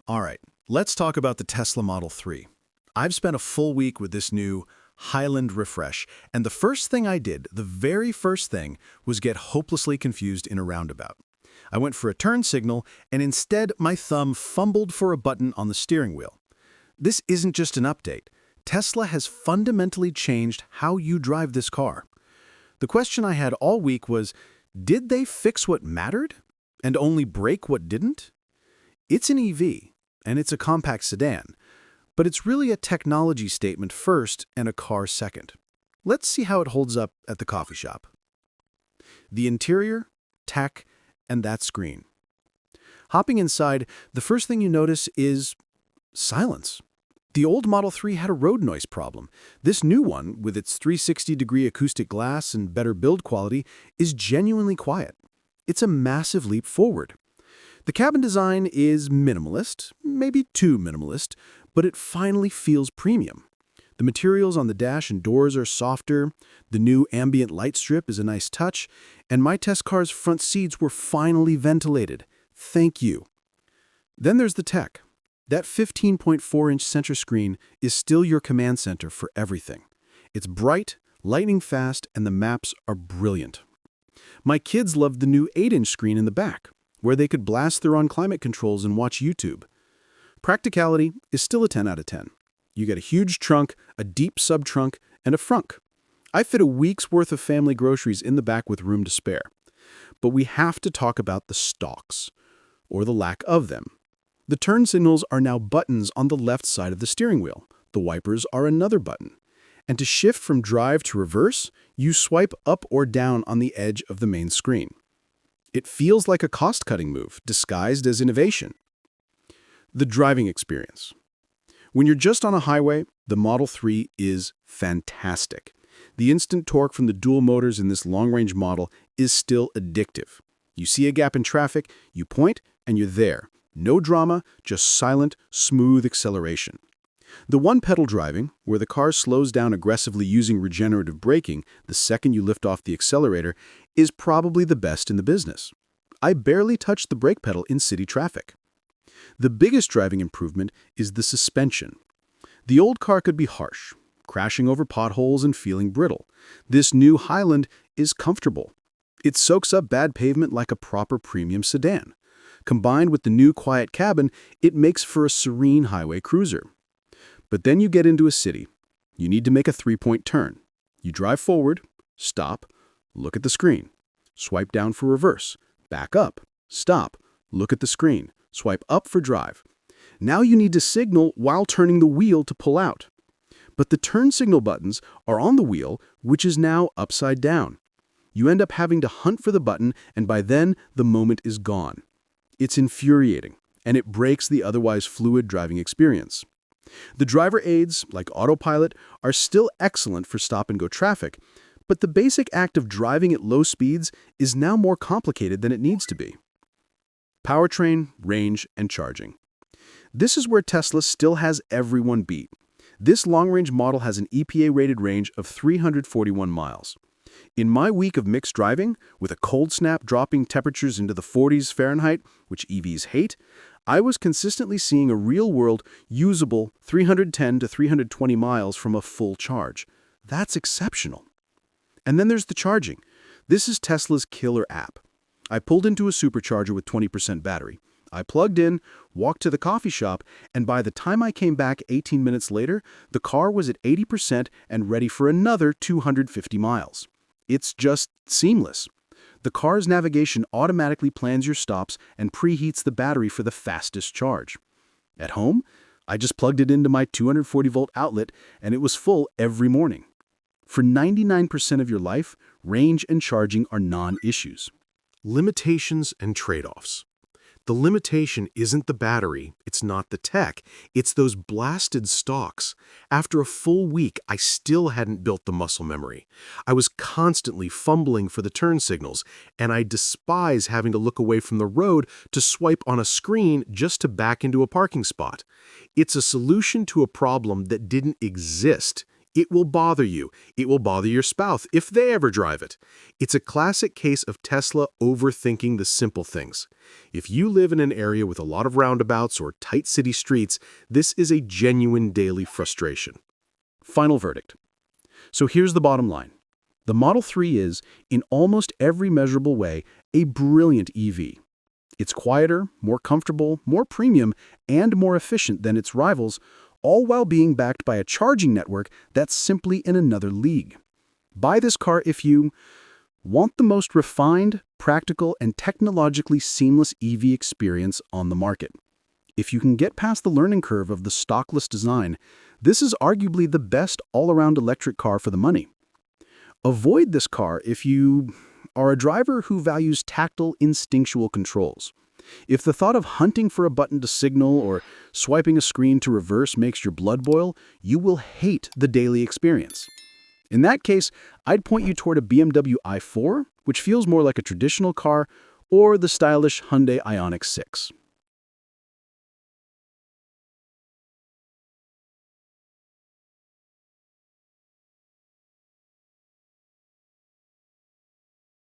All right, let's talk about the Tesla Model 3. I've spent a full week with this new Highland refresh, and the first thing I did, the very first thing, was get hopelessly confused in a roundabout. I went for a turn signal, and instead my thumb fumbled for a button on the steering wheel. This isn't just an update. Tesla has fundamentally changed how you drive this car. The question I had all week was, did they fix what mattered and only break what didn't? It's an EV, and it's a compact sedan, but it's really a technology statement first and a car second. Let's see how it holds up at the coffee shop. The interior, tech, and that screen. Hopping inside, the first thing you notice is silence. The old Model 3 had a road noise problem. This new one, with its 360-degree acoustic glass and better build quality, is genuinely quiet. It's a massive leap forward. The cabin design is minimalist, maybe too minimalist, but it finally feels premium. The materials on the dash and doors are softer, the new ambient light strip is a nice touch, and my test car's front seats were finally ventilated. Thank you. Then there's the tech. That 15.4-inch center screen is still your command center for everything. It's bright, lightning fast, and the maps are brilliant. My kids loved the new 8-inch screen in the back, where they could blast their own climate controls and watch YouTube. Practicality is still a 10 out of 10. You get a huge trunk, a deep sub-trunk, and a frunk. I fit a week's worth of family groceries in the back with room to spare. But we have to talk about the stalks, or the lack of them. The turn signals are now buttons on the left side of the steering wheel. The wipers are another button. And to shift from drive to reverse, you swipe up or down on the edge of the main screen. It feels like a cost-cutting move, disguised as innovation. The driving experience. When you're just on a highway, the Model 3 is fantastic. The instant torque from the dual motors in this long-range model is still addictive. You see a gap in traffic, you point, and you're there. No drama, just silent, smooth acceleration. The one-pedal driving, where the car slows down aggressively using regenerative braking the second you lift off the accelerator, is probably the best in the business. I barely touched the brake pedal in city traffic. The biggest driving improvement is the suspension. The old car could be harsh, crashing over potholes and feeling brittle. This new Highland is comfortable. It soaks up bad pavement like a proper premium sedan. Combined with the new quiet cabin, it makes for a serene highway cruiser. But then you get into a city. You need to make a 3-point turn. You drive forward, stop, look at the screen, swipe down for reverse, back up, stop, look at the screen, swipe up for drive. Now you need to signal while turning the wheel to pull out. But the turn signal buttons are on the wheel, which is now upside down. You end up having to hunt for the button, and by then, the moment is gone. It's infuriating, and it breaks the otherwise fluid driving experience. The driver aids, like autopilot, are still excellent for stop-and-go traffic, but the basic act of driving at low speeds is now more complicated than it needs to be. Powertrain, range, and charging. This is where Tesla still has everyone beat. This long-range model has an EPA-rated range of 341 miles. In my week of mixed driving, with a cold snap dropping temperatures into the 40s Fahrenheit, which EVs hate, I was consistently seeing a real-world, usable 310 to 320 miles from a full charge. That's exceptional. And then there's the charging. This is Tesla's killer app. I pulled into a supercharger with 20% battery. I plugged in, walked to the coffee shop, and by the time I came back 18 minutes later, the car was at 80% and ready for another 250 miles. It's just seamless. The car's navigation automatically plans your stops and preheats the battery for the fastest charge. At home, I just plugged it into my 240-volt outlet, and it was full every morning. For 99% of your life, range and charging are non-issues. Limitations and trade-offs. The limitation isn't the battery, it's not the tech, it's those blasted stalks. After a full week, I still hadn't built the muscle memory. I was constantly fumbling for the turn signals, and I despise having to look away from the road to swipe on a screen just to back into a parking spot. It's a solution to a problem that didn't exist. It will bother you. It will bother your spouse if they ever drive it. It's a classic case of Tesla overthinking the simple things. If you live in an area with a lot of roundabouts or tight city streets, this is a genuine daily frustration. Final verdict. So here's the bottom line. The Model 3 is, in almost every measurable way, a brilliant EV. It's quieter, more comfortable, more premium, and more efficient than its rivals, all while being backed by a charging network that's simply in another league. Buy this car if you want the most refined, practical, and technologically seamless EV experience on the market. If you can get past the learning curve of the stockless design, this is arguably the best all-around electric car for the money. Avoid this car if you are a driver who values tactile, instinctual controls. If the thought of hunting for a button to signal or swiping a screen to reverse makes your blood boil, you will hate the daily experience. In that case, I'd point you toward a BMW i4, which feels more like a traditional car, or the stylish Hyundai Ioniq 6.